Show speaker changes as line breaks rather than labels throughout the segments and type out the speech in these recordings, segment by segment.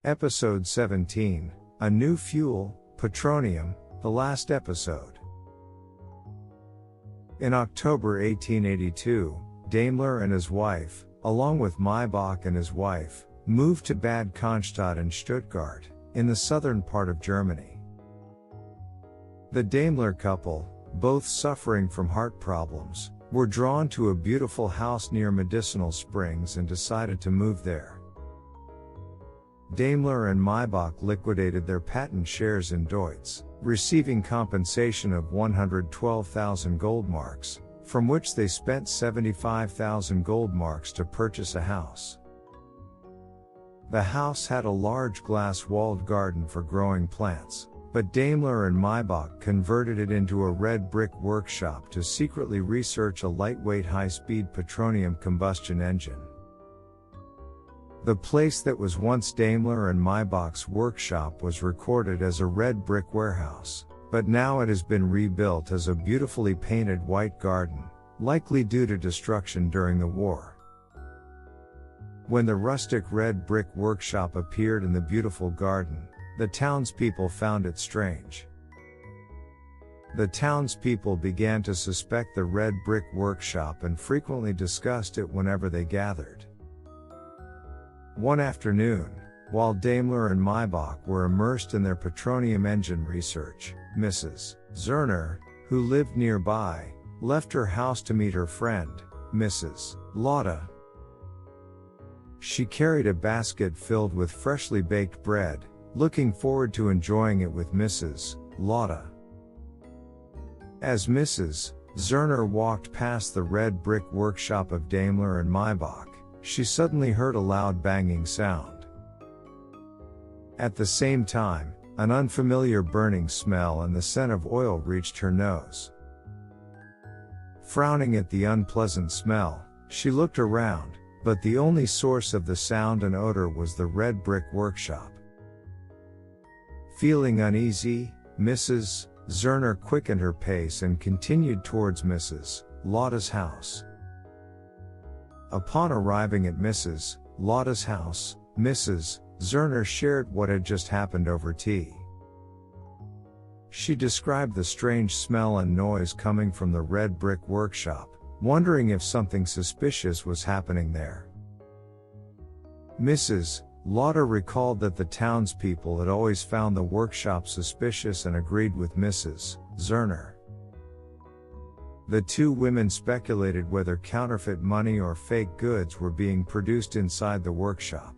Episode 17, A New Fuel, Petronium, the last episode. In October 1882, Daimler and his wife, along with Maybach and his wife, moved to Bad Cannstatt in Stuttgart, in the southern part of Germany. The Daimler couple, both suffering from heart problems, were drawn to a beautiful house near Medicinal Springs and decided to move there. Daimler and Maybach liquidated their patent shares in Deutz, receiving compensation of 112,000 gold marks, from which they spent 75,000 gold marks to purchase a house. The house had a large glass-walled garden for growing plants, but Daimler and Maybach converted it into a red brick workshop to secretly research a lightweight high-speed Petronium combustion engine. The place that was once Daimler and Maybach's workshop was recorded as a red brick warehouse, but now it has been rebuilt as a beautifully painted white garden, likely due to destruction during the war. When the rustic red brick workshop appeared in the beautiful garden, the townspeople found it strange. The townspeople began to suspect the red brick workshop and frequently discussed it whenever they gathered. One afternoon, while Daimler and Maybach were immersed in their Petronium engine research, Mrs. Zerner, who lived nearby, left her house to meet her friend, Mrs. Lotta. She carried a basket filled with freshly baked bread, looking forward to enjoying it with Mrs. Lotta. As Mrs. Zerner walked past the red brick workshop of Daimler and Maybach, she suddenly heard a loud banging sound. At the same time, an unfamiliar burning smell and the scent of oil reached her nose. Frowning at the unpleasant smell, she looked around, but the only source of the sound and odor was the red brick workshop. Feeling uneasy, Mrs. Zerner quickened her pace and continued towards Mrs. Lotta's house. Upon arriving at Mrs. Lotta's house, Mrs. Zerner shared what had just happened over tea. She described the strange smell and noise coming from the red brick workshop, wondering if something suspicious was happening there. Mrs. Lotta recalled that the townspeople had always found the workshop suspicious and agreed with Mrs. Zerner. The two women speculated whether counterfeit money or fake goods were being produced inside the workshop.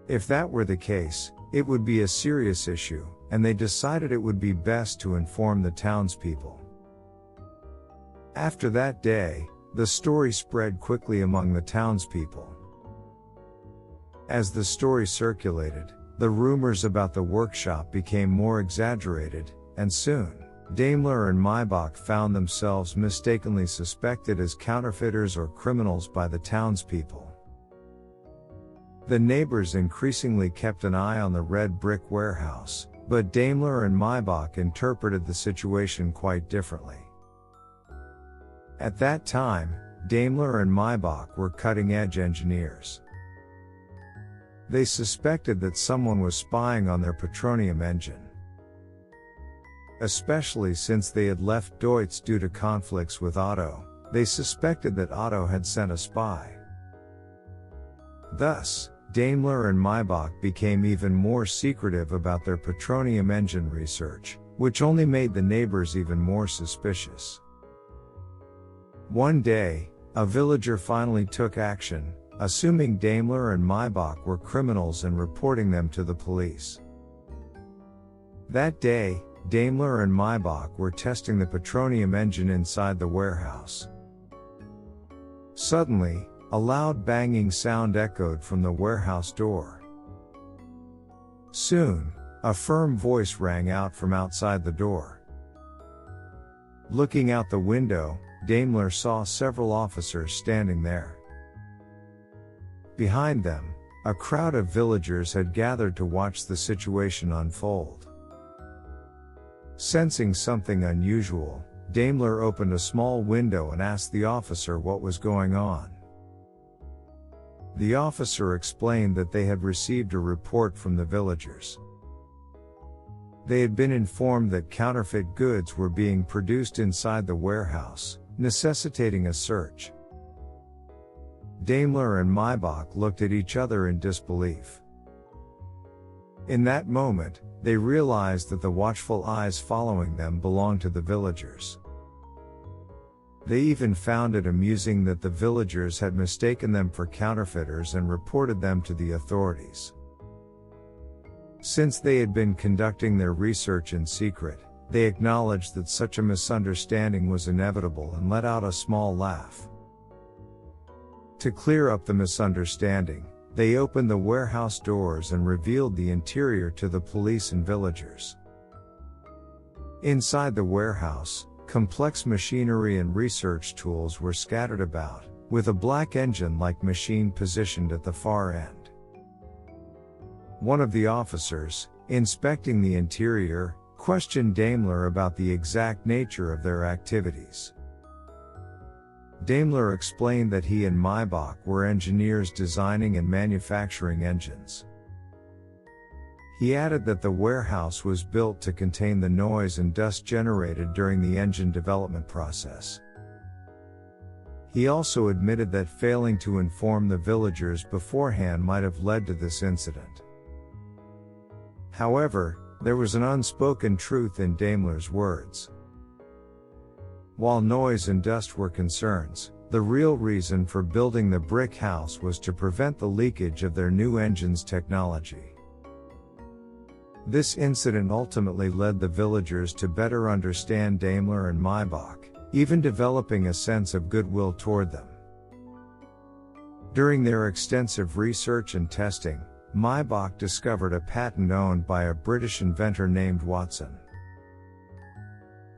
If that were the case, it would be a serious issue, and they decided it would be best to inform the townspeople. After that day, the story spread quickly among the townspeople. As the story circulated, the rumors about the workshop became more exaggerated, and soon, Daimler and Maybach found themselves mistakenly suspected as counterfeiters or criminals by the townspeople. The neighbors increasingly kept an eye on the red brick warehouse, but Daimler and Maybach interpreted the situation quite differently. At that time, Daimler and Maybach were cutting-edge engineers. They suspected that someone was spying on their Petronium engine. Especially since they had left Deutz due to conflicts with Otto, they suspected that Otto had sent a spy. Thus, Daimler and Maybach became even more secretive about their Petronium engine research, which only made the neighbors even more suspicious. One day, a villager finally took action, assuming Daimler and Maybach were criminals and reporting them to the police. That day, Daimler and Maybach were testing the Petronium engine inside the warehouse. Suddenly, a loud banging sound echoed from the warehouse door. Soon, a firm voice rang out from outside the door. Looking out the window, Daimler saw several officers standing there. Behind them, a crowd of villagers had gathered to watch the situation unfold. Sensing something unusual, Daimler opened a small window and asked the officer what was going on. The officer explained that they had received a report from the villagers. They had been informed that counterfeit goods were being produced inside the warehouse, necessitating a search. Daimler and Maybach looked at each other in disbelief. In that moment, they realized that the watchful eyes following them belonged to the villagers. They even found it amusing that the villagers had mistaken them for counterfeiters and reported them to the authorities. Since they had been conducting their research in secret, they acknowledged that such a misunderstanding was inevitable and let out a small laugh. To clear up the misunderstanding, they opened the warehouse doors and revealed the interior to the police and villagers. Inside the warehouse, complex machinery and research tools were scattered about, with a black engine-like machine positioned at the far end. One of the officers, inspecting the interior, questioned Daimler about the exact nature of their activities. Daimler explained that he and Maybach were engineers designing and manufacturing engines. He added that the warehouse was built to contain the noise and dust generated during the engine development process. He also admitted that failing to inform the villagers beforehand might have led to this incident. However, there was an unspoken truth in Daimler's words. While noise and dust were concerns, the real reason for building the brick house was to prevent the leakage of their new engine's technology. This incident ultimately led the villagers to better understand Daimler and Maybach, even developing a sense of goodwill toward them. During their extensive research and testing, Maybach discovered a patent owned by a British inventor named Watson.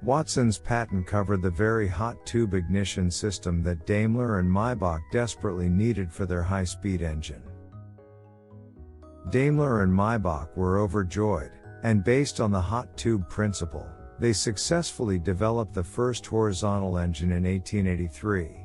Watson's patent covered the very hot tube ignition system that Daimler and Maybach desperately needed for their high-speed engine. Daimler and Maybach were overjoyed, and based on the hot tube principle, they successfully developed the first horizontal engine in 1883.